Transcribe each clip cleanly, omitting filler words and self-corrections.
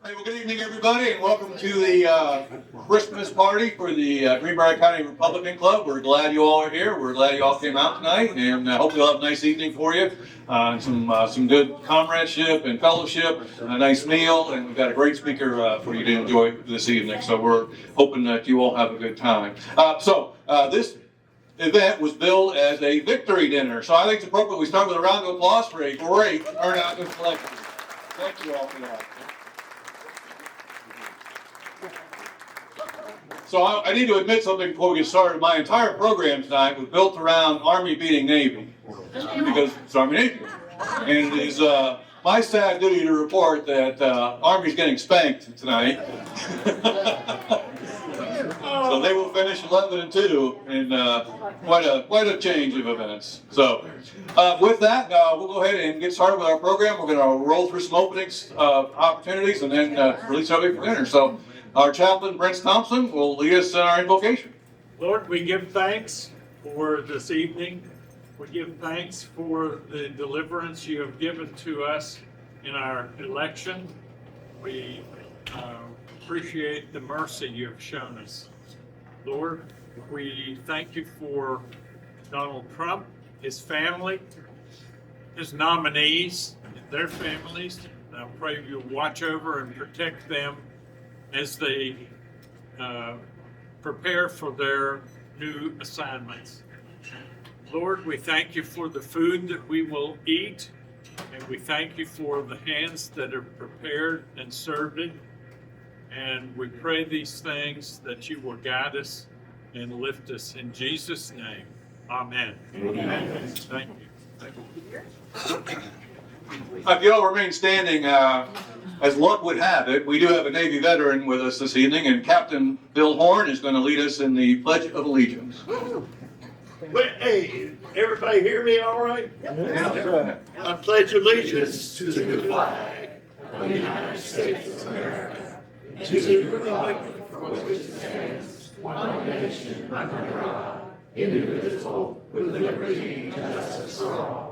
Hey, well, good evening, everybody, and welcome to the Christmas party for the Greenbrier County Republican Club. We're glad you all are here. We're glad you all came out tonight, and hopefully we'll have a nice evening for you. Some good comradeship and fellowship, a nice meal, and we've got a great speaker for you to enjoy this evening. So we're hoping that you all have a good time. This event was billed as a victory dinner, so I think it's appropriate we start with a round of applause for a great turnout and collection. Thank you all for that. So I need to admit something before we get started. My entire program tonight was built around Army beating Navy, because it's Army-Navy. And it is my sad duty to report that Army's getting spanked tonight. So they will finish 11-2 in quite a change of events. So with that, we'll go ahead and get started with our program. We're going to roll through some openings opportunities and then release everybody for dinner. So our chaplain, Brent Thompson, will lead us in our invocation. Lord, we give thanks for this evening. We give thanks for the deliverance you have given to us in our election. We appreciate the mercy you have shown us. Lord, we thank you for Donald Trump, his family, his nominees, their families. I pray you'll watch over and protect them as they prepare for their new assignments. Lord, we thank you for the food that we will eat, and we thank you for the hands that have prepared and served it. And we pray these things that you will guide us and lift us in Jesus' name. Amen. Amen. Thank you. Thank you. If you all remain standing, as luck would have it, we do have a Navy veteran with us this evening, and Captain Bill Horn is going to lead us in the Pledge of Allegiance. Well, hey, everybody hear me all right? Yeah. I pledge allegiance to the flag of the United States of America, and to the republic for which it stands, one nation under God, indivisible, with liberty and justice for all.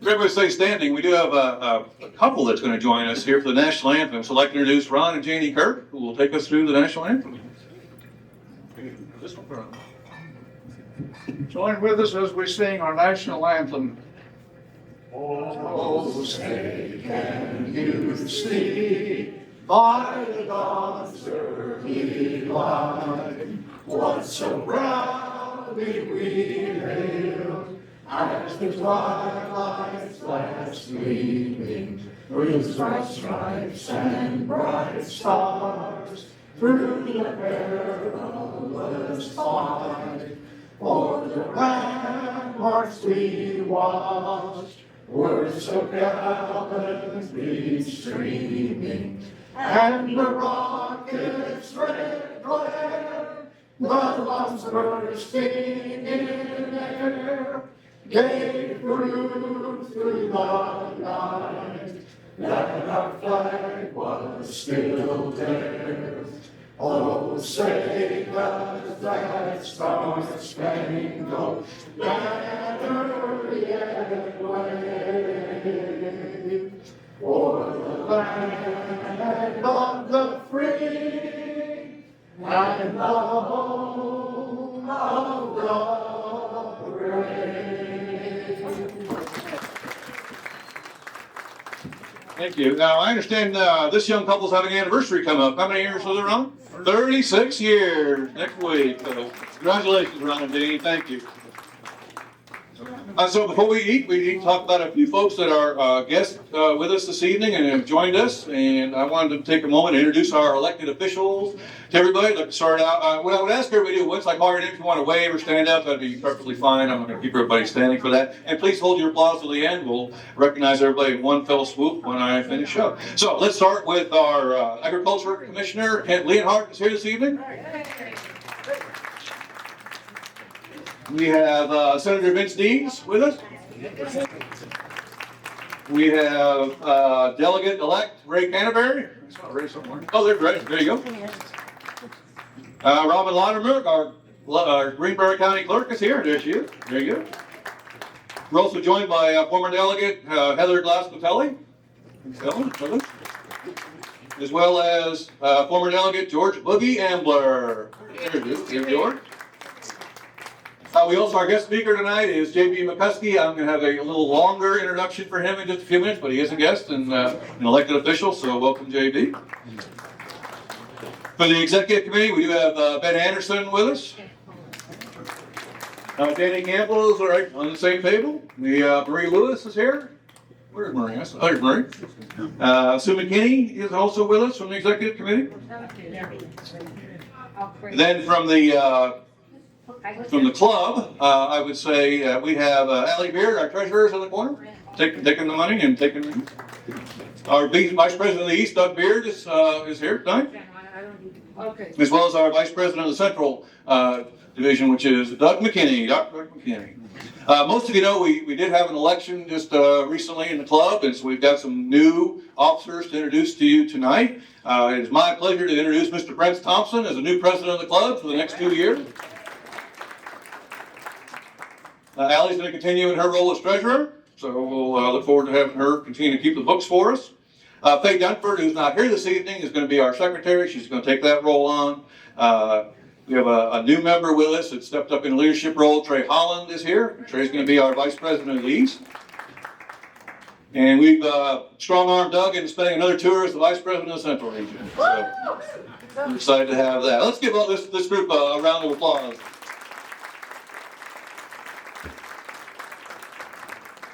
If everybody stay standing, we do have a couple that's going to join us here for the National Anthem. So I'd like to introduce Ron and Janie Kirk, who will take us through the National Anthem. This one, Ron. Join with us as we sing our national anthem. Oh, say, can you see by the dawn's early light what so proudly we hailed as the twilight's last gleaming with bright stripes and bright stars through the perilous fight? For the ramparts we watched were so gallantly streaming, and the rocket's red glare, the bombs bursting in air, gave proof through the night that our flag was still there. Oh, say does that star-spangled banner yet wave o'er the land of the free and the home of the brave? Thank you. Now, I understand this young couple's having an anniversary coming up. How many years was it, Ron? 36 years next week. So congratulations, Ron and Janie. Thank you. So before we eat, we need to talk about a few folks that are guests with us this evening and have joined us. And I wanted to take a moment to introduce our elected officials to everybody. I'd like to start out. What I would ask everybody to do, once I call your name, if you want to wave or stand up, that'd be perfectly fine. I'm not going to keep everybody standing for that. And please hold your applause till the end. We'll recognize everybody in one fell swoop when I finish up. So let's start with our Agriculture Commissioner, Kent Leonhardt, is here this evening. We have Senator Vince Deans with us. We have Delegate-elect Ray Canterbury. I saw Ray somewhere. Oh, there's Ray. There you go. Robin Lauderberg, our Greenbrier County Clerk, is here. There she is. There you go. We're also joined by former Delegate Heather Glass-Patelli. as well as former delegate George Boogie Ambler. Here, George. We also, our guest speaker tonight is J.B. McCuskey. I'm going to have a little longer introduction for him in just a few minutes, but he is a guest and an elected official, so welcome, J.B. For the executive committee, we do have Ben Anderson with us. Danny Campbell is right on the same table. Marie Lewis is here. Where's Marie? Oh, there's Marie. Sue McKinney is also with us from the executive committee. Then from the club, I would say we have Allie Beard, our treasurer, is in the corner, taking the money and taking. Our vice president of the East, Doug Beard, is here tonight, as well as our vice president of the Central Division, which is Doug McKinney. Dr. Doug McKinney. Most of you know we did have an election just recently in the club, and so we've got some new officers to introduce to you tonight. It is my pleasure to introduce Mr. Brent Thompson as the new president of the club for the next 2 years. Allie's going to continue in her role as treasurer, so we'll look forward to having her continue to keep the books for us. Faye Dunford, who's not here this evening, is going to be our secretary. She's going to take that role on. We have a new member with us that stepped up in a leadership role. Trey Holland is here. Trey's going to be our vice president of the East. And we've strong-armed Doug into spending another tour as the vice president of the Central Region. So we're excited to have that. Let's give all this group a round of applause.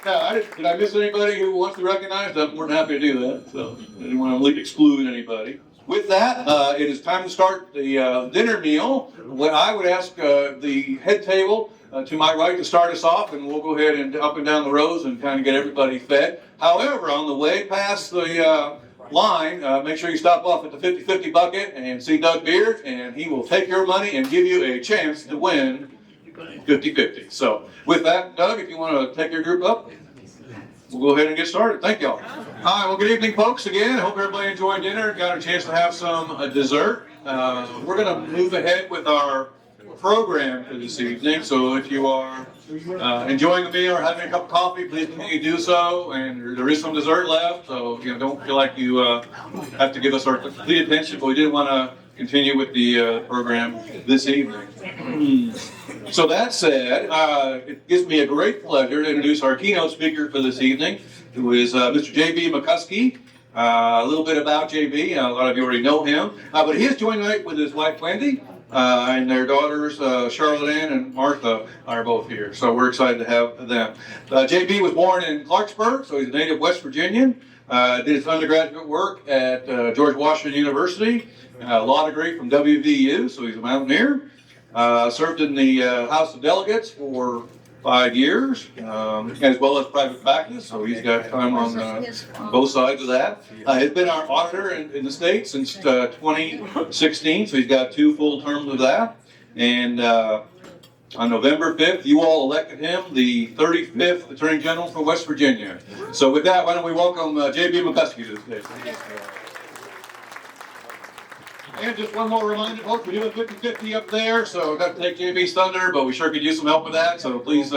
Now, did I miss anybody who wants to be recognized? I'm more than happy to do that. So I didn't want to exclude anybody. With that, it is time to start the dinner meal. I would ask the head table to my right to start us off, and we'll go ahead and up and down the rows and kind of get everybody fed. However, on the way past the line, make sure you stop off at the 50-50 bucket and see Doug Beard, and he will take your money and give you a chance to win 50-50. So with that, Doug, if you want to take your group up, we'll go ahead and get started. Thank y'all. All right, well, good evening, folks, again. I hope everybody enjoyed dinner, got a chance to have some dessert. We're going to move ahead with our program for this evening, so if you are enjoying a meal or having a cup of coffee, please continue to do so, and there is some dessert left, so don't feel like you have to give us our complete attention, but we did want to continue with the program this evening. So that said, it gives me a great pleasure to introduce our keynote speaker for this evening, who is Mr. J.B. McCuskey. A little bit about J.B., a lot of you already know him, but he is joined tonight with his wife Wendy, and their daughters Charlotte Ann and Martha are both here, so we're excited to have them. J.B. was born in Clarksburg, so he's a native West Virginian. Did his undergraduate work at George Washington University, law degree from WVU, so he's a mountaineer. Served in the House of Delegates for 5 years, as well as private practice, so he's got time on both sides of that. He's been our auditor in the state since 2016, so he's got 2 full terms of that. And on November 5th, you all elected him the 35th Attorney General for West Virginia. So with that, why don't we welcome J.B. McCuskey to the stage. And just one more reminder, folks, we do have 50-50 up there, so we've got to take JB's thunder, but we sure could use some help with that, so please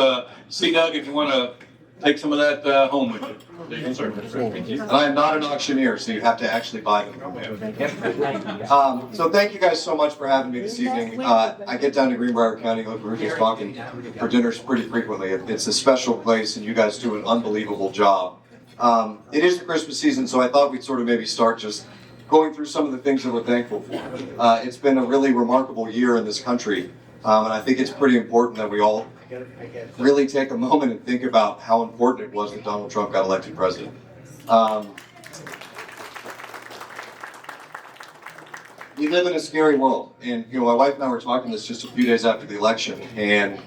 see Doug if you want to take some of that home with you. Yes, sir. And I am not an auctioneer, so you have to actually buy them. So thank you guys so much for having me this evening. I get down to Greenbrier County, like we were just talking, for dinners pretty frequently. It's a special place, and you guys do an unbelievable job. It is the Christmas season, so I thought we'd sort of maybe start just going through some of the things that we're thankful for. It's been a really remarkable year in this country, and I think it's pretty important that we all really take a moment and think about how important it was that Donald Trump got elected president. We live in a scary world, and my wife and I were talking this just a few days after the election, and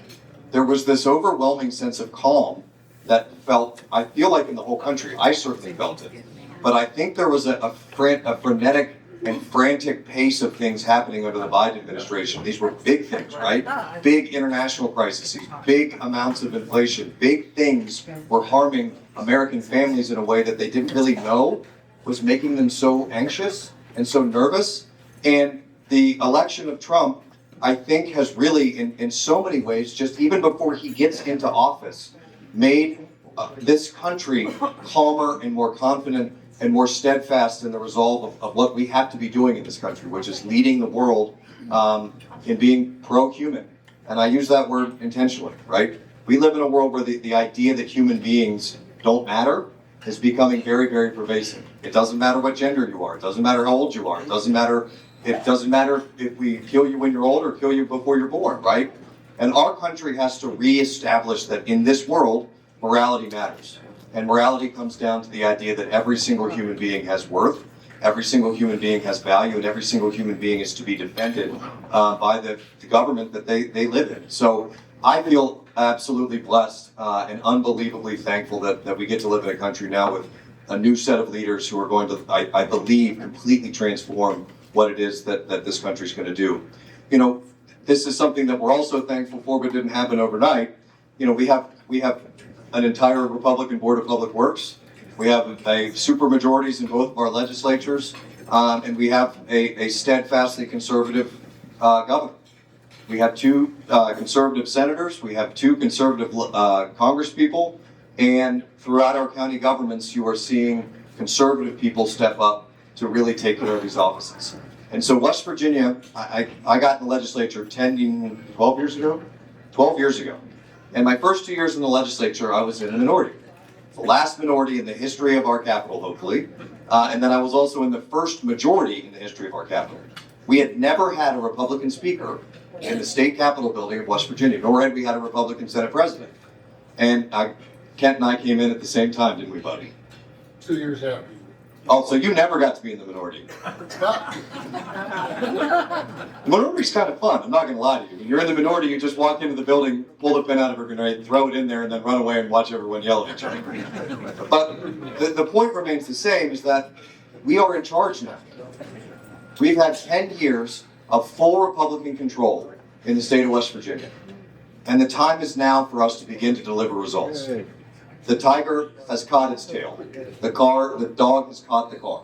there was this overwhelming sense of calm that felt, I feel like in the whole country, I certainly felt it. But I think there was a frenetic and frantic pace of things happening under the Biden administration. These were big things, right? Big international crises, big amounts of inflation, big things were harming American families in a way that they didn't really know was making them so anxious and so nervous. And the election of Trump, I think, has really, in so many ways, just even before he gets into office, made this country calmer and more confident and more steadfast in the resolve of what we have to be doing in this country, which is leading the world in being pro-human. And I use that word intentionally, right? We live in a world where the idea that human beings don't matter is becoming very, very pervasive. It doesn't matter what gender you are. It doesn't matter how old you are. It doesn't matter if we kill you when you're old or kill you before you're born, right? And our country has to reestablish that in this world, morality matters. And morality comes down to the idea that every single human being has worth, every single human being has value, and every single human being is to be defended by the government that they live in. So I feel absolutely blessed and unbelievably thankful that we get to live in a country now with a new set of leaders who are going to, I believe, completely transform what it is that this country is going to do. You know, this is something that we're also thankful for, but didn't happen overnight. You know, we have an entire Republican Board of Public Works. We have a super majorities in both of our legislatures, and we have a steadfastly conservative governor. We have two conservative senators. We have two conservative congresspeople, and throughout our county governments, you are seeing conservative people step up to really take care of these offices. And so West Virginia, I got in the legislature 12 years ago. 12 years ago. And my first 2 years in the legislature, I was in a minority. The last minority in the history of our capital, hopefully. And then I was also in the first majority in the history of our capital. We had never had a Republican speaker in the state capitol building of West Virginia, nor had we had a Republican Senate president. And Kent and I came in at the same time, didn't we, buddy? 2 years after. Oh, so you never got to be in the minority. Minority's kind of fun, I'm not going to lie to you. When you're in the minority, you just walk into the building, pull the pin out of a grenade, throw it in there, and then run away and watch everyone yell at each other. But the point remains the same, is that we are in charge now. We've had 10 years of full Republican control in the state of West Virginia. And the time is now for us to begin to deliver results. The tiger has caught its tail. The dog has caught the car.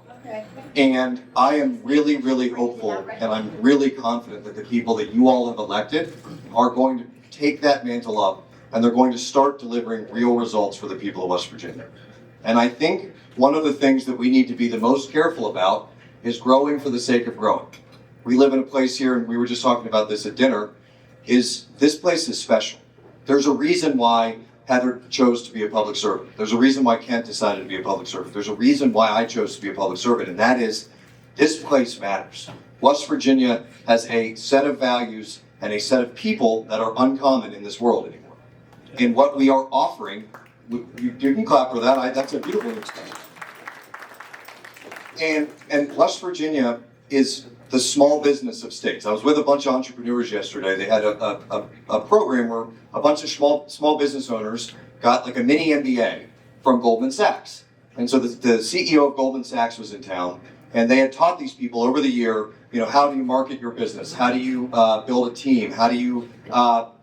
And I am really, really hopeful, and I'm really confident that the people that you all have elected are going to take that mantle up, and they're going to start delivering real results for the people of West Virginia. And I think one of the things that we need to be the most careful about is growing for the sake of growing. We live in a place here, and we were just talking about this at dinner, is this place is special. There's a reason why Heather chose to be a public servant. There's a reason why Kent decided to be a public servant. There's a reason why I chose to be a public servant, and that is, this place matters. West Virginia has a set of values and a set of people that are uncommon in this world anymore. And what we are offering, you can clap for that, that's a beautiful expression. And West Virginia is the small business of states. I was with a bunch of entrepreneurs yesterday. They had a program where a bunch of small business owners got like a mini MBA from Goldman Sachs. And so the CEO of Goldman Sachs was in town, and they had taught these people over the year, you know, how do you market your business? How do you build a team? How do you,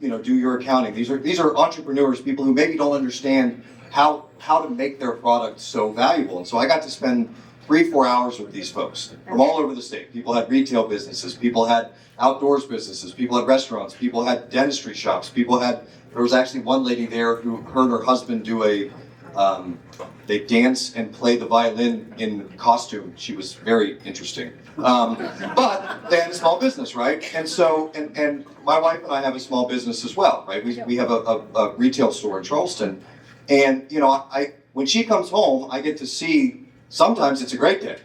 do your accounting? These are entrepreneurs, people who maybe don't understand how to make their product so valuable. And so I got to spend 3-4 hours with these folks from all over the state. People had retail businesses, people had outdoors businesses, people had restaurants, people had dentistry shops, there was actually one lady there who, her and her husband do they dance and play the violin in costume. She was very interesting. But they had a small business, right? And so, and my wife and I have a small business as well, right? We have a retail store in Charleston. And, when she comes home, I get to see, sometimes it's a great day,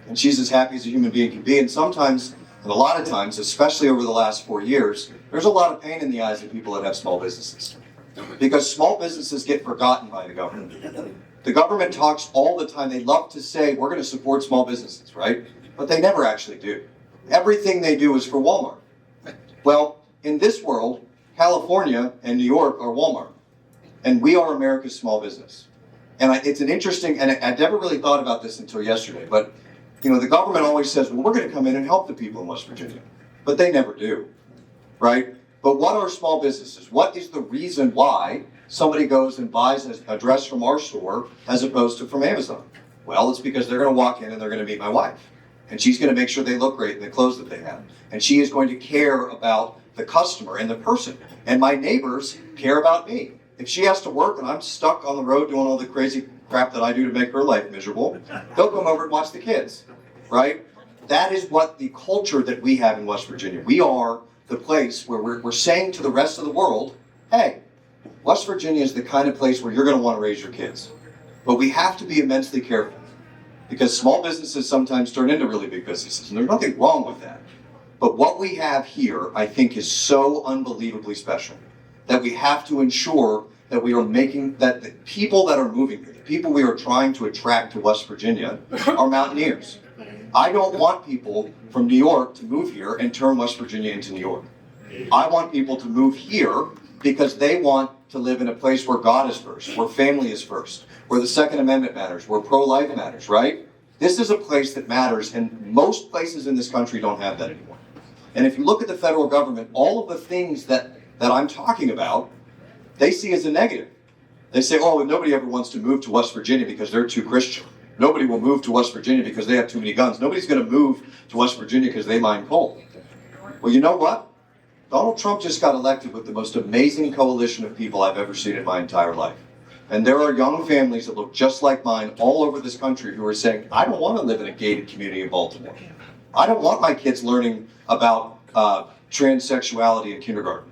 and she's as happy as a human being can be, and sometimes, and a lot of times, especially over the last 4 years, there's a lot of pain in the eyes of people that have small businesses. Because small businesses get forgotten by the government. The government talks all the time. They love to say, we're going to support small businesses, right? But they never actually do. Everything they do is for Walmart. Well, in this world, California and New York are Walmart. And we are America's small business. And it's an interesting, and I never really thought about this until yesterday, but the government always says, well, we're going to come in and help the people in West Virginia. But they never do, right? But what are small businesses? What is the reason why somebody goes and buys a dress from our store as opposed to from Amazon? Well, it's because they're going to walk in and they're going to meet my wife. And she's going to make sure they look great in the clothes that they have. And she is going to care about the customer and the person. And my neighbors care about me. If she has to work and I'm stuck on the road doing all the crazy crap that I do to make her life miserable, they'll come over and watch the kids, right? That is what the culture that we have in West Virginia. We are the place where we're saying to the rest of the world, hey, West Virginia is the kind of place where you're going to want to raise your kids. But we have to be immensely careful because small businesses sometimes turn into really big businesses, and there's nothing wrong with that. But what we have here, I think, is so unbelievably special that we have to ensure that we are making, that the people that are moving here, the people we are trying to attract to West Virginia are mountaineers. I don't want people from New York to move here and turn West Virginia into New York. I want people to move here because they want to live in a place where God is first, where family is first, where the Second Amendment matters, where pro-life matters, right? This is a place that matters, and most places in this country don't have that anymore. And if you look at the federal government, all of the things that I'm talking about, they see as a negative. They say, oh, nobody ever wants to move to West Virginia because they're too Christian. Nobody will move to West Virginia because they have too many guns. Nobody's going to move to West Virginia because they mine coal. Well, you know what? Donald Trump just got elected with the most amazing coalition of people I've ever seen in my entire life. And there are young families that look just like mine all over this country who are saying, I don't want to live in a gated community in Baltimore. I don't want my kids learning about transsexuality in kindergarten,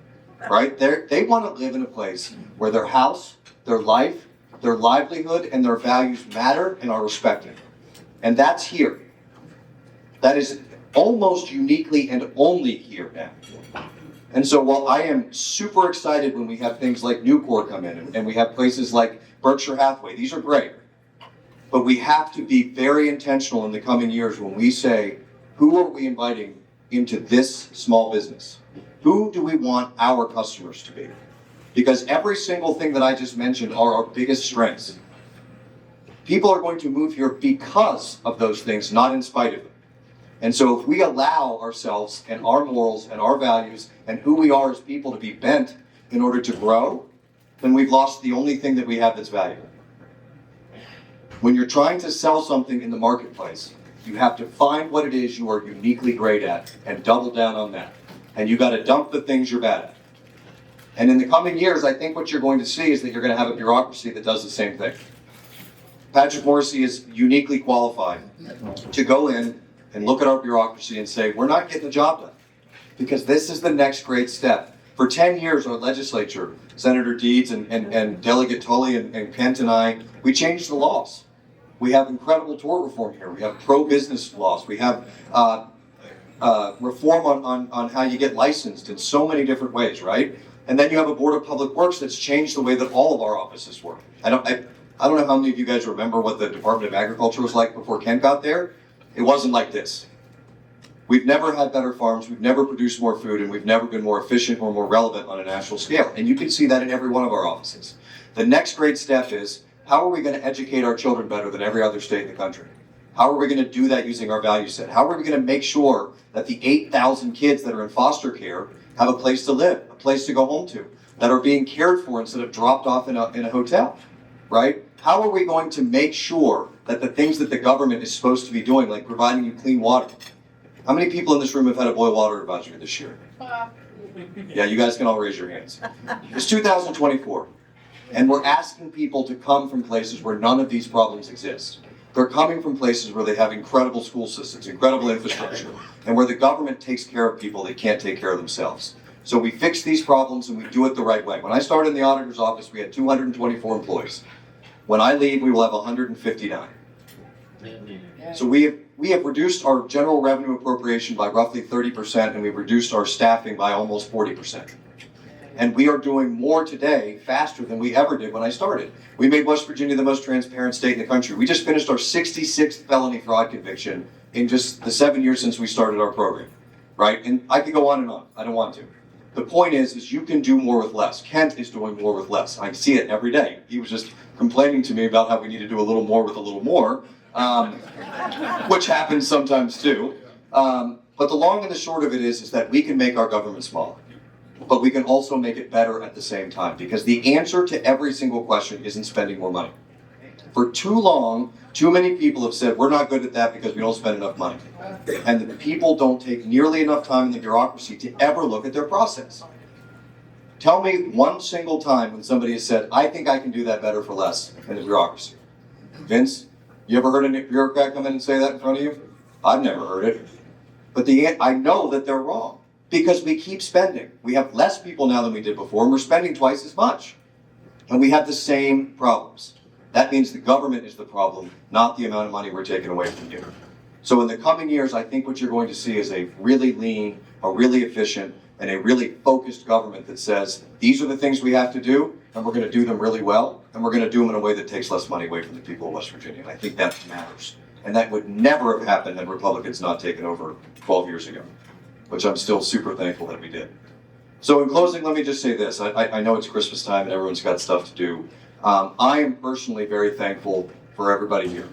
right? They want to live in a place where their house, their life, their livelihood, and their values matter and are respected. And that's here. That is almost uniquely and only here now. And so while I am super excited when we have things like Nucor come in and we have places like Berkshire Hathaway, these are great. But we have to be very intentional in the coming years when we say, who are we inviting into this small business? Who do we want our customers to be? Because every single thing that I just mentioned are our biggest strengths. People are going to move here because of those things, not in spite of them. And so if we allow ourselves and our morals and our values and who we are as people to be bent in order to grow, then we've lost the only thing that we have that's valuable. When you're trying to sell something in the marketplace, you have to find what it is you are uniquely great at and double down on that. And you got to dump the things you're bad at. And in the coming years, I think what you're going to see is that you're going to have a bureaucracy that does the same thing. Patrick Morrissey is uniquely qualified to go in and look at our bureaucracy and say, we're not getting the job done. Because this is the next great step. For 10 years, our legislature, Senator Deeds and Delegate Tully and Kent and I, we changed the laws. We have incredible tort reform here. We have pro-business laws. We have reform on how you get licensed in so many different ways, right? And then you have a Board of Public Works that's changed the way that all of our offices work. I don't know how many of you guys remember what the Department of Agriculture was like before Kent got there. It wasn't like this. We've never had better farms, we've never produced more food, and we've never been more efficient or more relevant on a national scale. And you can see that in every one of our offices. The next great step is, how are we going to educate our children better than every other state in the country? How are we going to do that using our value set? How are we going to make sure that the 8,000 kids that are in foster care have a place to live, a place to go home to, that are being cared for instead of dropped off in a hotel, right? How are we going to make sure that the things that the government is supposed to be doing, like providing you clean water? How many people in this room have had a boil water advisory this year? Yeah, you guys can all raise your hands. It's 2024, and we're asking people to come from places where none of these problems exist. They're coming from places where they have incredible school systems, incredible infrastructure, and where the government takes care of people that can't take care of themselves. So we fix these problems and we do it the right way. When I started in the auditor's office, we had 224 employees. When I leave, we will have 159. So we have reduced our general revenue appropriation by roughly 30%, and we've reduced our staffing by almost 40%. And we are doing more today faster than we ever did when I started. We made West Virginia the most transparent state in the country. We just finished our 66th felony fraud conviction in just the 7 years since we started our program, right? And I could go on and on. I don't want to. The point is you can do more with less. Kent is doing more with less. I see it every day. He was just complaining to me about how we need to do a little more with a little more, which happens sometimes too. But the long and the short of it is that we can make our government smaller, but we can also make it better at the same time, because the answer to every single question isn't spending more money. For too long, too many people have said, we're not good at that because we don't spend enough money. And the people don't take nearly enough time in the bureaucracy to ever look at their process. Tell me one single time when somebody has said, I think I can do that better for less in the bureaucracy. Vince, you ever heard a bureaucrat come in and say that in front of you? I've never heard it. But I know that they're wrong because we keep spending. We have less people now than we did before, and we're spending twice as much. And we have the same problems. That means the government is the problem, not the amount of money we're taking away from you. So in the coming years, I think what you're going to see is a really lean, a really efficient, and a really focused government that says, these are the things we have to do, and we're going to do them really well, and we're going to do them in a way that takes less money away from the people of West Virginia. And I think that matters. And that would never have happened had Republicans not taken over 12 years ago, which I'm still super thankful that we did. So in closing, let me just say this. I know it's Christmas time and everyone's got stuff to do. I am personally very thankful for everybody here.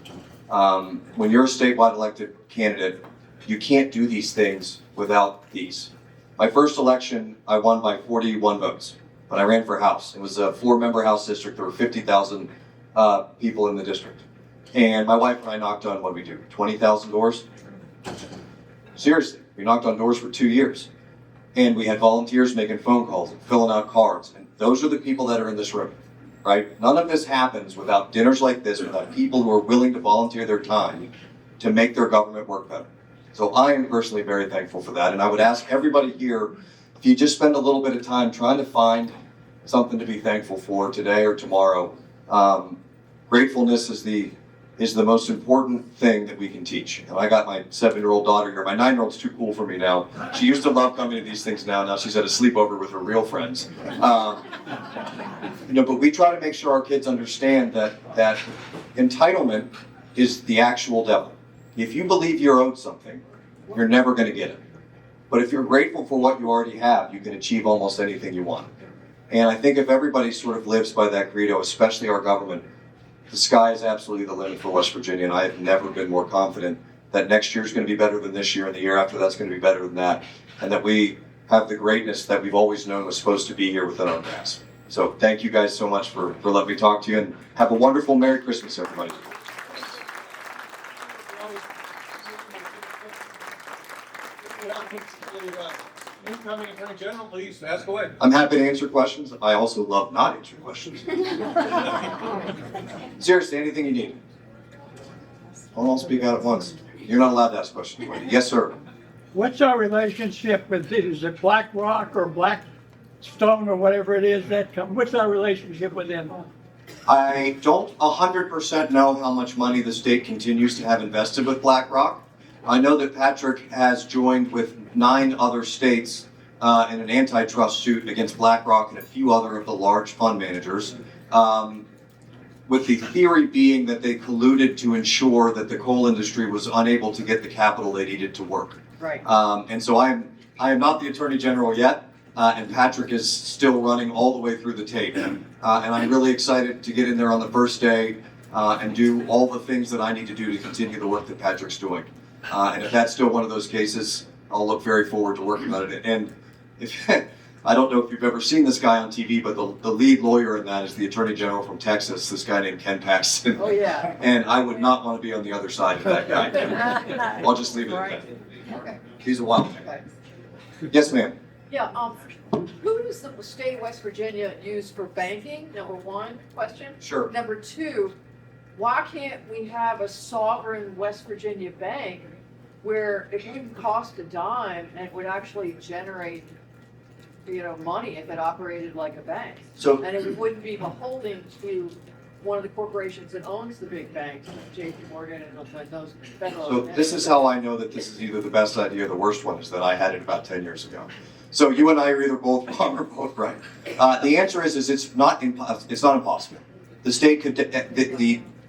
When you're a statewide elected candidate, you can't do these things without these. My first election, I won by 41 votes, but I ran for House. It was a 4-member House district. There were 50,000 people in the district. And my wife and I knocked on, what did we do, 20,000 doors? Seriously, we knocked on doors for 2 years. And we had volunteers making phone calls and filling out cards. And those are the people that are in this room, right? None of this happens without dinners like this, without people who are willing to volunteer their time to make their government work better. So I am personally very thankful for that. And I would ask everybody here, if you just spend a little bit of time trying to find something to be thankful for today or tomorrow, gratefulness is the most important thing that we can teach. And I got my 7-year-old daughter here. My 9-year-old's too cool for me now. She used to love coming to these things now. Now she's at a sleepover with her real friends. But we try to make sure our kids understand that entitlement is the actual devil. If you believe you're owed something, you're never going to get it. But if you're grateful for what you already have, you can achieve almost anything you want. And I think if everybody sort of lives by that credo, especially our government, the sky is absolutely the limit for West Virginia, and I have never been more confident that next year is going to be better than this year, and the year after that's going to be better than that, and that we have the greatness that we've always known was supposed to be here within our grasp. So thank you guys so much for letting me talk to you, and have a wonderful Merry Christmas, everybody. Incoming Attorney General, please ask away. I'm happy to answer questions. I also love not answering questions. Seriously, anything you need. Don't all speak out at once. You're not allowed to ask questions. Yes, sir. What's our relationship with, is it Black Rock or Blackstone or whatever it is what's our relationship with them? I don't 100% know how much money the state continues to have invested with BlackRock. I know that Patrick has joined with 9 other states in an antitrust suit against BlackRock and a few other of the large fund managers, with the theory being that they colluded to ensure that the coal industry was unable to get the capital they needed to work. Right. And so I am not the Attorney General yet, and Patrick is still running all the way through the tape. And I'm really excited to get in there on the first day and do all the things that I need to do to continue the work that Patrick's doing. And if that's still one of those cases, I'll look very forward to working on it. And if I don't know if you've ever seen this guy on TV, but the lead lawyer in that is the Attorney General from Texas, this guy named Ken Paxton. Oh, yeah. And I would not want to be on the other side of that guy. I'll just leave it at that. Okay. He's a wild man. Yes, ma'am. Yeah, who does the state of West Virginia use for banking? Number 1 question. Sure. Number 2, why can't we have a sovereign West Virginia bank where it wouldn't cost a dime and it would actually generate, money if it operated like a bank? So And it wouldn't be beholden to one of the corporations that owns the big banks, JP Morgan and those federal. So this is how I know that this is either the best idea or the worst one, is that I had it about 10 years ago. So you and I are either both wrong or both right. The answer is it's not impossible. The state could,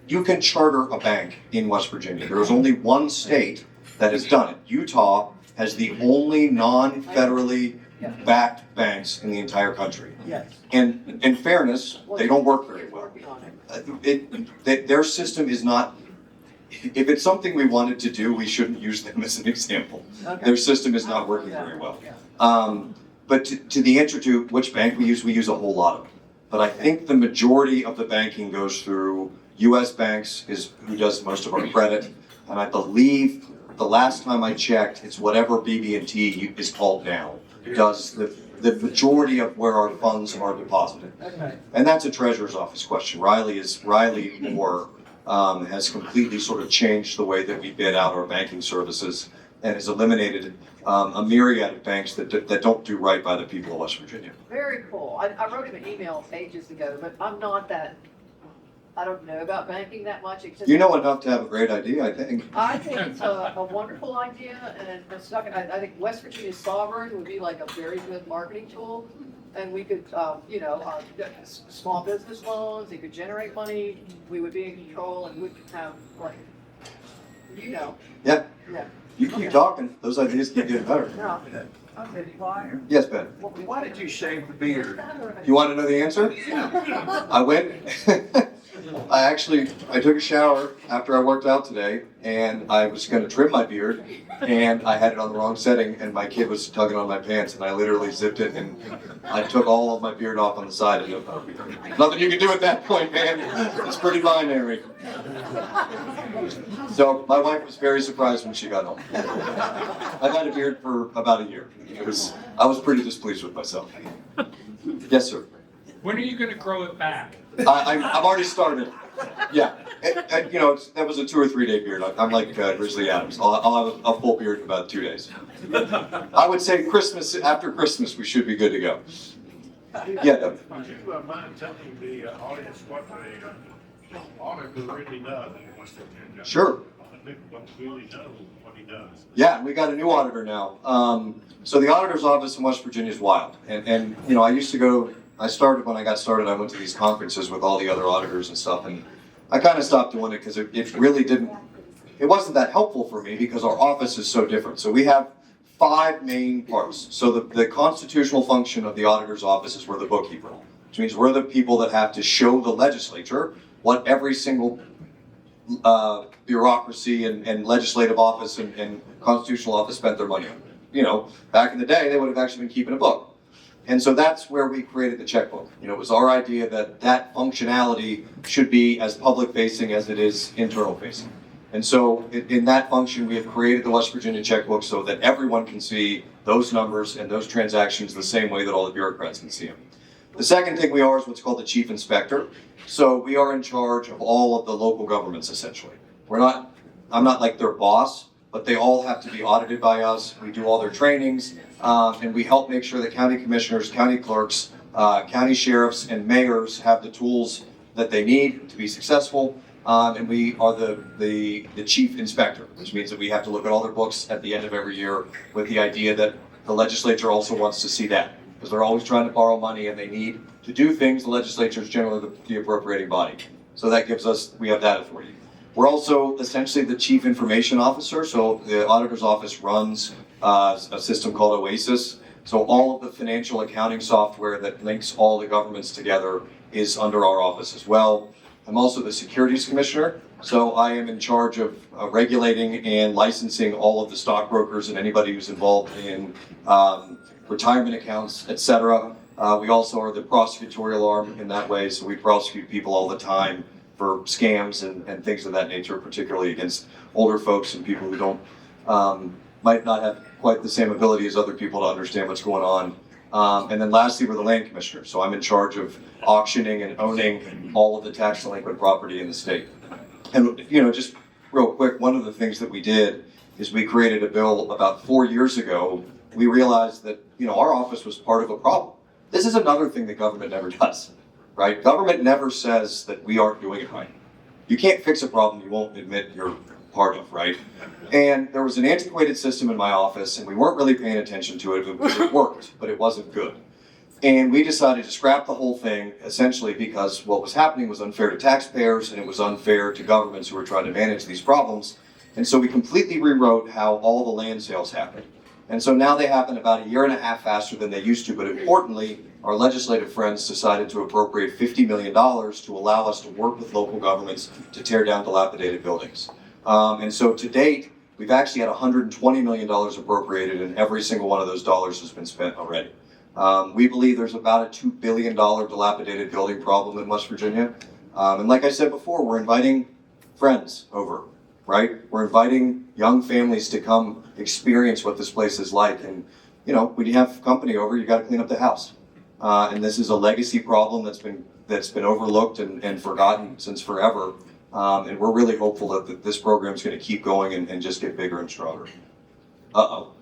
you can charter a bank in West Virginia. There is only one state that has done it. Utah has the only non-federally backed banks in the entire country. Yes. And in fairness, they don't work very well. Their system is not, if it's something we wanted to do, we shouldn't use them as an example. Okay. Their system is not working very well. But to the answer to which bank we use a whole lot of them. But I think the majority of the banking goes through U.S. banks, is who does most of our credit. And I believe the last time I checked, it's whatever BB&T is called now, does the majority of where our funds are deposited. Okay. And that's a treasurer's office question. Riley or has completely sort of changed the way that we bid out our banking services and has eliminated a myriad of banks that don't do right by the people of West Virginia. Very cool. I wrote him an email ages ago, but I'm not that, I don't know about banking that much. Except You know enough to have a great idea, I think. I think it's a wonderful idea, and it's not, I think West Virginia sovereign would be like a very good marketing tool. And we could, small business loans, it could generate money, we would be in control, and we could have, like, Yeah, yeah. you keep talking, those ideas keep getting better. No, Okay, Flyer. Yes, Ben? Why did you shave the beard? You want to know the answer? I went, I took a shower after I worked out today, and I was going to trim my beard, and I had it on the wrong setting, and my kid was tugging on my pants, and I literally zipped it, and I took all of my beard off on the side, and nothing you can do at that point, man. It's pretty binary. So my wife was very surprised when she got home. I've had a beard for about a year. I was pretty displeased with myself. Yes, sir. When are you going to grow it back? I've already started. Yeah, that was a 2 or 3 day beard. I'm like Grizzly Adams. I'll have a full beard in about 2 days. I would say after Christmas, we should be good to go. Yeah, Doug. Would you mind telling the audience what the auditor really does in West Virginia? Sure. Don't really know what he does. Yeah, we got a new auditor now. So the auditor's office in West Virginia is wild. And I started when I got started, I went to these conferences with all the other auditors and stuff, and I kind of stopped doing it because it really it wasn't that helpful for me because our office is so different. So we have 5 main parts. So the constitutional function of the auditor's office is we're the bookkeeper, which means we're the people that have to show the legislature what every single bureaucracy and legislative office and constitutional office spent their money on. Back in the day, they would have actually been keeping a book. And so that's where we created the checkbook. It was our idea that functionality should be as public facing as it is internal facing. And so in that function, we have created the West Virginia checkbook so that everyone can see those numbers and those transactions the same way that all the bureaucrats can see them. The second thing we are is what's called the chief inspector. So we are in charge of all of the local governments, essentially. I'm not like their boss, but they all have to be audited by us. We do all their trainings, and we help make sure that county commissioners, county clerks, county sheriffs, and mayors have the tools that they need to be successful. And we are the chief inspector, which means that we have to look at all their books at the end of every year with the idea that the legislature also wants to see that. Because they're always trying to borrow money and they need to do things. The legislature is generally the appropriating body. So that we have that authority. We're also essentially the chief information officer. So the auditor's office runs a system called OASIS. So all of the financial accounting software that links all the governments together is under our office as well. I'm also the securities commissioner. So I am in charge of regulating and licensing all of the stockbrokers and anybody who's involved in retirement accounts, etc. We also are the prosecutorial arm in that way, so we prosecute people all the time for scams and things of that nature, particularly against older folks and people who might not have quite the same ability as other people to understand what's going on. And then lastly, we're the land commissioner, so I'm in charge of auctioning and owning all of the tax delinquent property in the state. And just real quick, one of the things that we did is we created a bill about 4 years ago. We realized that our office was part of a problem. This is another thing that government never does, right? Government never says that we aren't doing it right. You can't fix a problem you won't admit you're part of, right? And there was an antiquated system in my office, and we weren't really paying attention to it. It worked, but it wasn't good. And we decided to scrap the whole thing, essentially because what was happening was unfair to taxpayers, and it was unfair to governments who were trying to manage these problems. And so we completely rewrote how all the land sales happened. And so now they happen about 1.5 years faster than they used to, but importantly, our legislative friends decided to appropriate $50 million to allow us to work with local governments to tear down dilapidated buildings. And so to date, we've actually had $120 million appropriated, and every single one of those dollars has been spent already. We believe there's about a $2 billion dilapidated building problem in West Virginia. And like I said before, we're inviting friends over, right? We're inviting young families to come experience what this place is like. And, when you have company over, you got to clean up the house. And this is a legacy problem that's been overlooked and forgotten since forever. And we're really hopeful that this program is going to keep going and just get bigger and stronger. Uh-oh.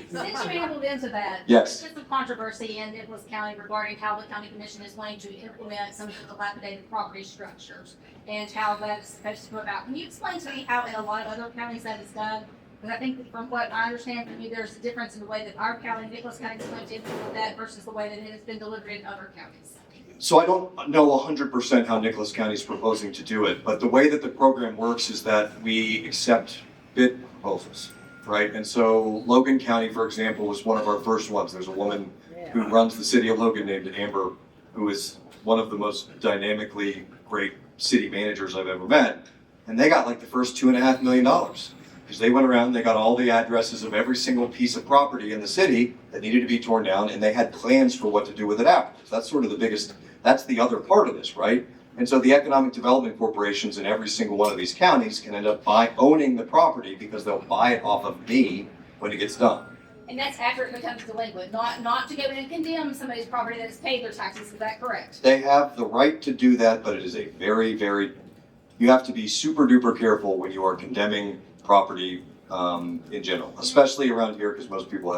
Since you angled into that, Yes. there's some controversy in Nicholas County regarding how the county commission is going to implement some of the dilapidated property structures and how that's supposed to go about. Can you explain to me how in a lot of other counties that is done? Because I think that from what I understand from you, there's a difference in the way that our county, Nicholas County, is going to implement that versus the way that it has been delivered in other counties. So I don't know 100% how Nicholas County is proposing to do it, but the way that the program works is that we accept bid proposals, right? And so Logan County, for example, was one of our first ones. There's a woman who runs the city of Logan named Amber, who is one of the most dynamically great city managers I've ever met. And they got like the first $2.5 million. Because they went around, they got all the addresses of every single piece of property in the city that needed to be torn down, and they had plans for what to do with it afterwards. That's sort of the biggest, that's the other part of this, right? And so the economic development corporations in every single one of these counties can end up owning the property because they'll buy it off of me when it gets done. And that's after it becomes delinquent, not to go in and condemn somebody's property that has paid their taxes. Is that correct? They have the right to do that, but it is a very, very, you have to be super duper careful when you are condemning property in general, especially around here because most people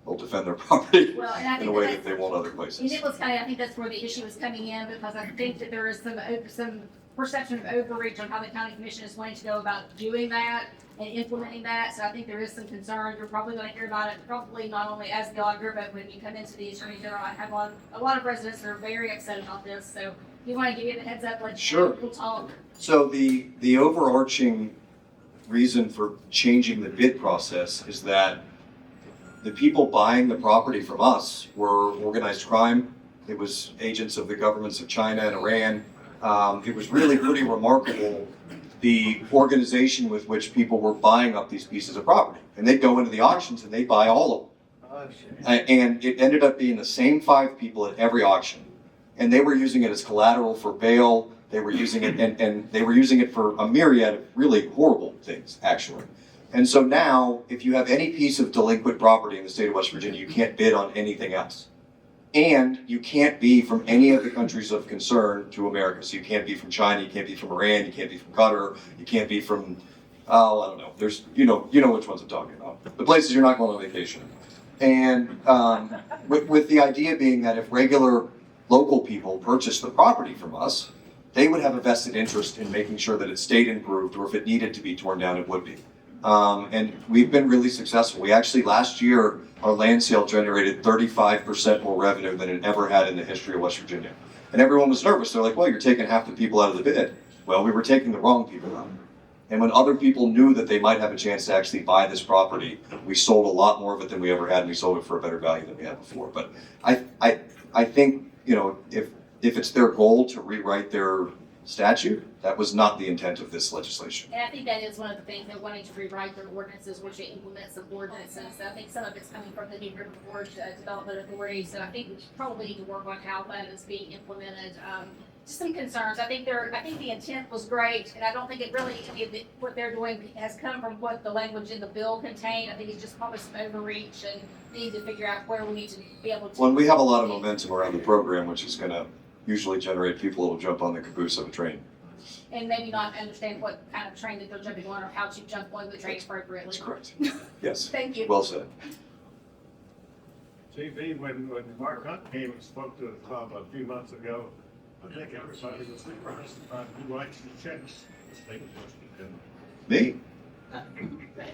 will defend their property Well, and I in a think way that they won't other in places. Nicholas County, I think that's where the issue is coming in because I think that there is some perception of overreach on how the county commission is going to go about doing that and implementing that. So I think there is some concern. You're probably going to hear about it, probably not only as the auditor, but when you come into the attorney general. I have a lot of residents that are very upset about this. So if you want to give you the heads up, like Sure. We'll talk. So the overarching reason for changing the bid process is that the people buying the property from us were organized crime. It was agents of the governments of China and Iran. It was really pretty remarkable, the organization with which people were buying up these pieces of property. And they'd go into the auctions and they'd buy all of them. And it ended up being the same 5 people at every auction. And they were using it as collateral for bail. They were using it, and they were using it for a myriad of really horrible things, actually. And so now, if you have any piece of delinquent property in the state of West Virginia, you can't bid on anything else. And you can't be from any of the countries of concern to America. So you can't be from China, you can't be from Iran, you can't be from Qatar, you can't be from, I don't know. There's, you know which ones I'm talking about. The places you're not going on vacation. And with the idea being that if regular local people purchase the property from us, they would have a vested interest in making sure that it stayed improved, or if it needed to be torn down, it would be. And we've been really successful. We actually, last year, our land sale generated 35% more revenue than it ever had in the history of West Virginia. And everyone was nervous. They're like, well, you're taking half the people out of the bid. Well, we were taking the wrong people out. And when other people knew that they might have a chance to actually buy this property, we sold a lot more of it than we ever had, and we sold it for a better value than we had before. But I think, if it's their goal to rewrite their statute, that was not the intent of this legislation. And I think that is one of the things they're wanting to rewrite their ordinances, or to implement some ordinances. So I think some of it's coming from the New River Board Development Authority. So I think we probably need to work on how that is being implemented. Just some concerns. I think the intent was great, and I don't think what they're doing has come from what the language in the bill contained. I think it's just probably some overreach, and need to figure out where we need to be able to. Well, we have a lot of momentum around the program, which is going to usually generate people who will jump on the caboose of a train. And maybe not understand what kind of train that they're jumping on, or how to jump on the train appropriately. That's correct. Yes. Thank you. Well said. TV, when Mark Hunt came and spoke to the club a few months ago, I think everybody was surprised about who writes the checks. The state of West Virginia. Me?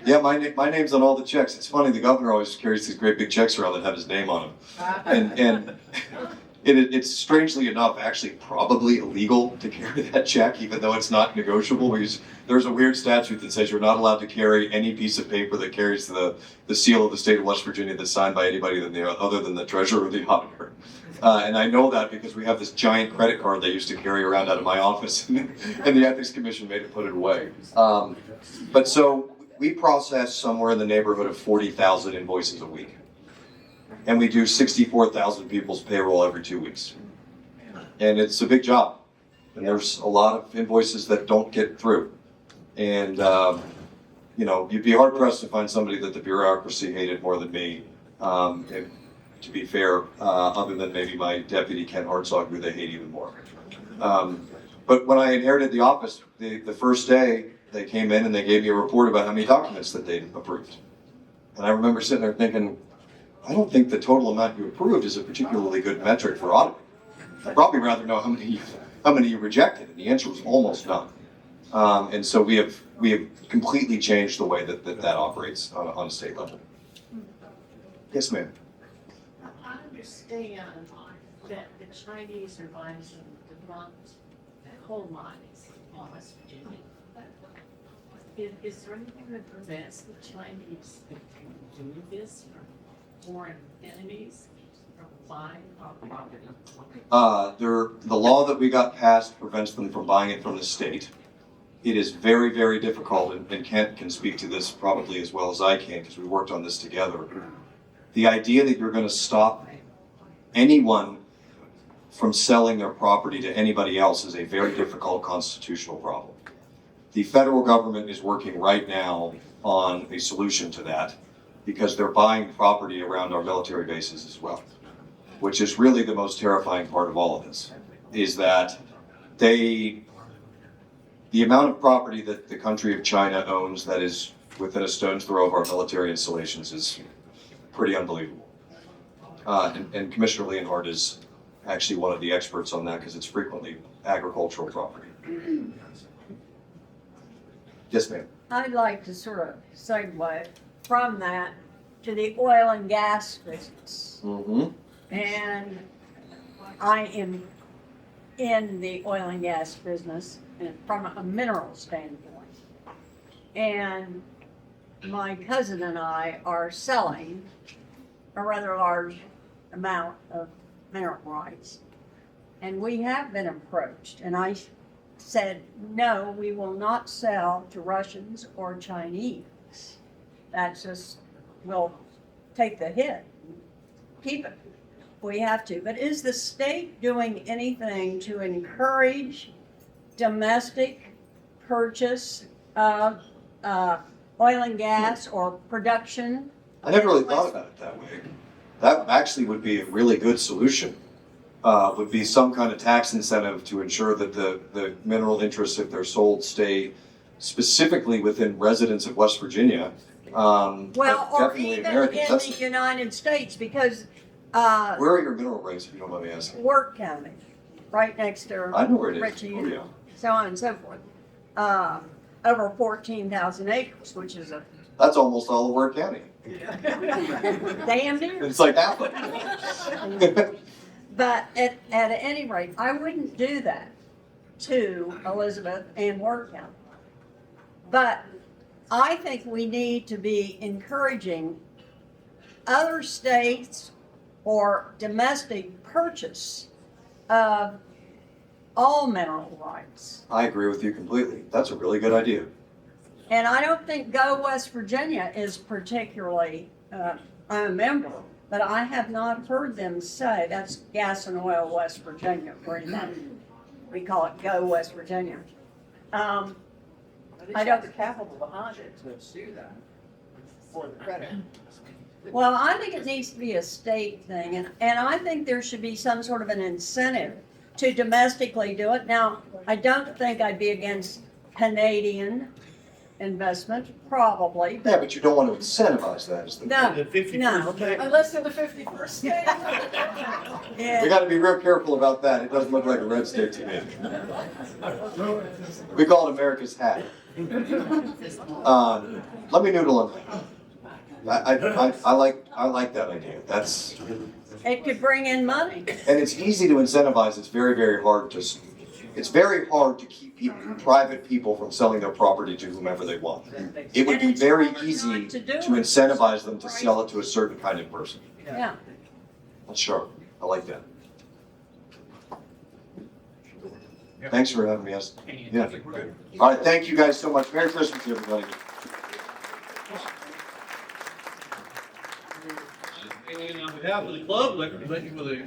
Yeah, my name's on all the checks. It's funny, the governor always carries these great big checks around that have his name on them. And it's strangely enough actually probably illegal to carry that check, even though it's not negotiable, because there's a weird statute that says you're not allowed to carry any piece of paper that carries the seal of the state of West Virginia that's signed by anybody other than the treasurer or the auditor. And I know that because we have this giant credit card they used to carry around out of my office, and the Ethics Commission made it put it away. But so we process somewhere in the neighborhood of 40,000 invoices a week. And we do 64,000 people's payroll every 2 weeks. And it's a big job. And there's a lot of invoices that don't get through. And, you'd be hard pressed to find somebody that the bureaucracy hated more than me. To be fair, other than maybe my deputy Ken Hartzog, who they hate even more. But when I inherited the office, the first day, they came in and they gave me a report about how many documents that they'd approved. And I remember sitting there thinking, I don't think the total amount you approved is a particularly good metric for auditing. I'd probably rather know how many you rejected, and the answer was almost none. And so we have completely changed the way that operates on a state level. Yes, ma'am. I understand that the Chinese are buying some defunct coal mines in West Virginia. Is there anything that prevents the Chinese from doing this or foreign enemies from buying our property? The law that we got passed prevents them from buying it from the state. It is very, very difficult, and Kent can speak to this probably as well as I can because we worked on this together. The idea that you're going to stop anyone from selling their property to anybody else is a very difficult constitutional problem. The federal government is working right now on a solution to that because they're buying property around our military bases as well, which is really the most terrifying part of all of this, is that the amount of property that the country of China owns that is within a stone's throw of our military installations is pretty unbelievable. And Commissioner Leonhardt is actually one of the experts on that because it's frequently agricultural property. Yes, ma'am. I'd like to sort of segue from that to the oil and gas business. Mm-hmm. And I am in the oil and gas business and from a mineral standpoint. And my cousin and I are selling a rather large amount of mineral rights. And we have been approached, and I said, no, we will not sell to Russians or Chinese. That's just, we'll take the hit, keep it. We have to. But is the state doing anything to encourage domestic purchase of oil and gas or production? I never really thought about it that way. That actually would be a really good solution. Would be some kind of tax incentive to ensure that the mineral interests, if they're sold, stay specifically within residents of West Virginia. Well, or definitely even Americans. in the United States, because Where are your mineral rights, if you don't mind me asking? Work County, right next to I know where it is. Richie, Oh, yeah. so on and so forth. Over 14,000 acres, which is a That's almost all of Worth County. damn near. It's like half of it. But at any rate, I wouldn't do that to Elizabeth and Work County. But I think we need to be encouraging other states or domestic purchase of all mineral rights. I agree with you completely. That's a really good idea. And I don't think Go West Virginia is particularly, I'm a member, but I have not heard them say, that's Gas and Oil West Virginia, we call it Go West Virginia. I don't have the capital behind it to do that for the credit. Well, I think it needs to be a state thing, and I think there should be some sort of an incentive to domestically do it. Now, I don't think I'd be against Canadian investment, probably. Yeah, but you don't want to incentivize that. Is the No, no. Unless they're the 51st state. We Yeah. got to be real careful about that. It doesn't look like a red state to me. We call it America's hat. Let me noodle on that. I like that idea. That's, It could bring in money. and it's easy to incentivize. It's very, very hard to. It's very hard to keep private people from selling their property to whomever they want. It would And be it's very hard easy not to do to it. incentivize them to sell it to a certain kind of person. Yeah. That's sharp. I like that. Thanks for having me. Yeah. All right. Thank you guys so much. Merry Christmas, everybody. And on behalf of the club, I'd like to thank you for the.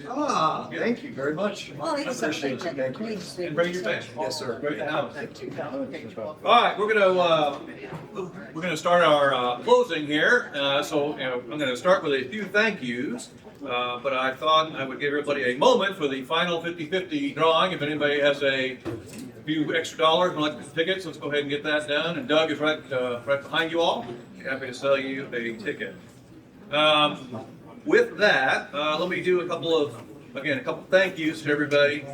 Thank you very much. Well, it's Appreciate something you. that Thank you. needs to be. And bring your family. Yes, sir. Great to have us. All right, we're gonna start our closing here. I'm gonna start with a few thank yous. But I thought I would give everybody a moment for the final 50-50 drawing. If anybody has a few extra dollars on electric tickets, let's go ahead and get that done. And Doug is right behind you all. Happy to sell you a ticket. With that, let me do a couple thank yous to everybody.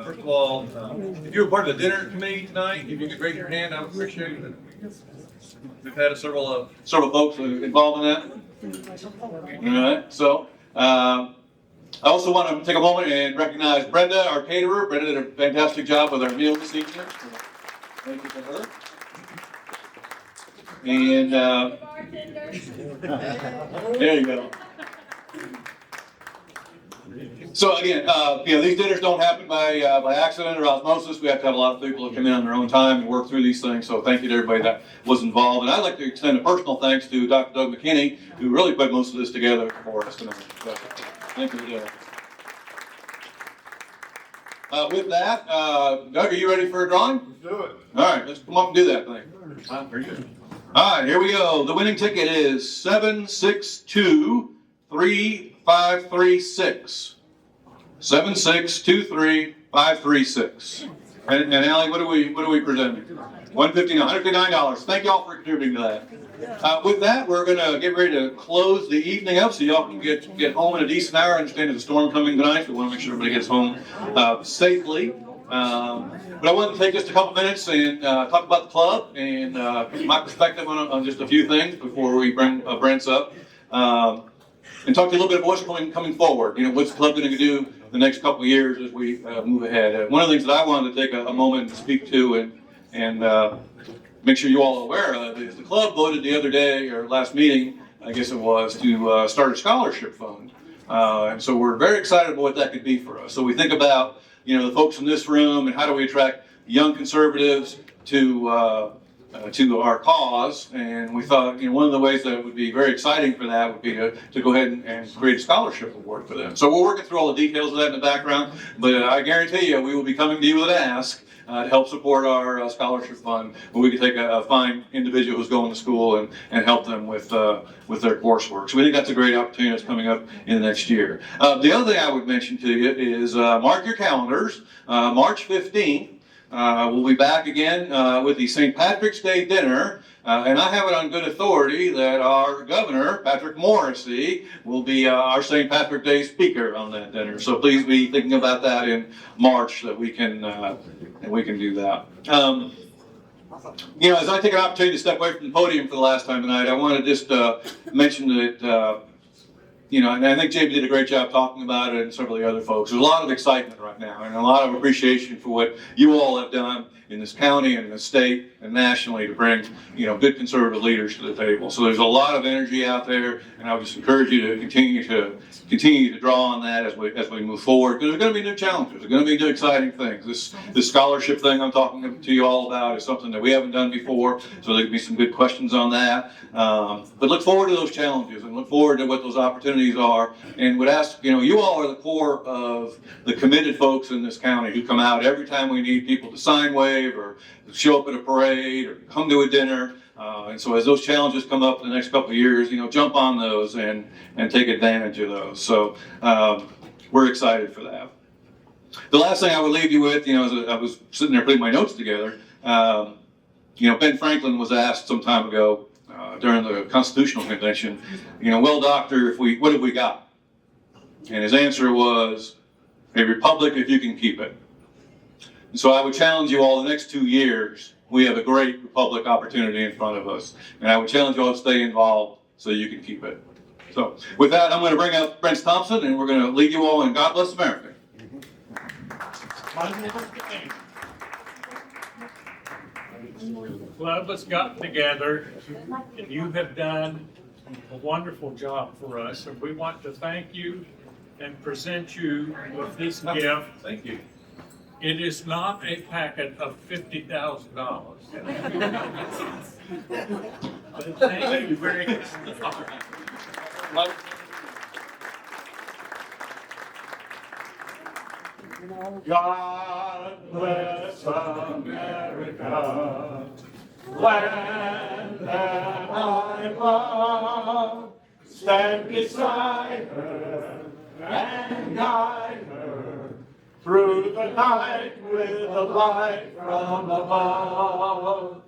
First of all, if you were part of the dinner committee tonight, if you could raise your hand, I would appreciate it. We've had several folks involved in that. All right, so I also want to take a moment and recognize Brenda, our caterer. Brenda did a fantastic job with our meal this evening. So thank you to her. And there you go. So again, these dinners don't happen by accident or osmosis. We have to have a lot of people that come in on their own time and work through these things. So thank you to everybody that was involved. And I'd like to extend a personal thanks to Dr. Doug McKinney, who really put most of this together for us tonight. So, thank you for doing it. With that, Doug, are you ready for a drawing? Let's do it. All right, let's come up and do that thing. Very good. All right, here we go. The winning ticket is 7623536. 7623536. And Allie, what are we presenting? $159. Thank y'all for contributing to that. With that, we're going to get ready to close the evening up so y'all can get home in a decent hour. I understand there's a storm coming tonight, so we want to make sure everybody gets home safely. But I wanted to take just a couple minutes and talk about the club and my perspective on just a few things before we bring Brent's up. And talk to you a little bit about what's coming forward. What's the club going to do the next couple of years as we move ahead. One of the things that I wanted to take a moment to speak to and make sure you all are aware of is the club voted the other day, or last meeting, I guess it was, to start a scholarship fund. And so we're very excited about what that could be for us. So we think about, the folks in this room and how do we attract young conservatives to our cause, and we thought one of the ways that would be very exciting for that would be to go ahead and create a scholarship award for them. So we're working through all the details of that in the background, but I guarantee you we will be coming to you with an ask to help support our scholarship fund, where we can take a fine individual who's going to school and help them with their coursework. So we think that's a great opportunity that's coming up in the next year. The other thing I would mention to you is mark your calendars. March 15th. We'll be back again with the St. Patrick's Day dinner, and I have it on good authority that our governor, Patrick Morrissey, will be our St. Patrick's Day speaker on that dinner. So please be thinking about that in March, that we can do that. As I take an opportunity to step away from the podium for the last time tonight, I want to just mention that. And I think Jamie did a great job talking about it, and several of the other folks. There's a lot of excitement right now, and a lot of appreciation for what you all have done in this county and in the state and nationally to bring, good conservative leaders to the table. So there's a lot of energy out there, and I would just encourage you to continue to draw on that as we move forward. Because there's going to be new challenges. There's going to be new exciting things. This scholarship thing I'm talking to you all about is something that we haven't done before, so there could be some good questions on that. But look forward to those challenges and look forward to what those opportunities are. And would ask, you all are the core of the committed folks in this county who come out every time we need people to sign wave or show up at a parade or come to a dinner. And so as those challenges come up in the next couple of years, jump on those and take advantage of those. So we're excited for that. The last thing I would leave you with, as I was sitting there putting my notes together, Ben Franklin was asked some time ago during the Constitutional Convention, well, doctor, what have we got? And his answer was, a republic if you can keep it. And so I would challenge you all the next 2 years, we have a great republic opportunity in front of us. And I would challenge you all to stay involved so you can keep it. So with that, I'm going to bring up Brent Thompson, and we're going to lead you all in God Bless America. The club has gotten together, and you have done a wonderful job for us, and we want to thank you and present you with this gift. Thank you. It is not a packet of $50,000. But thank you very much. God bless America, land that I love. Stand beside her and guide her through the night with a light from above,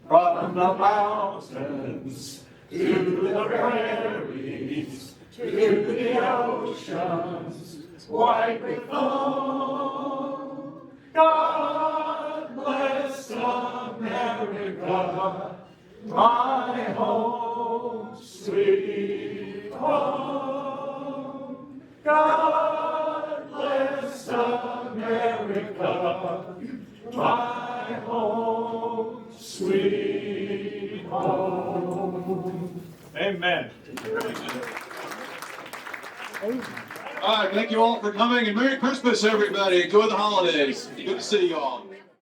from the mountains to the prairies, to the oceans, white with foam. God bless America, my home, sweet home. God bless America, my home, sweet home. Amen. All right, thank you all for coming, and Merry Christmas, everybody. Enjoy the holidays. Good to see you all.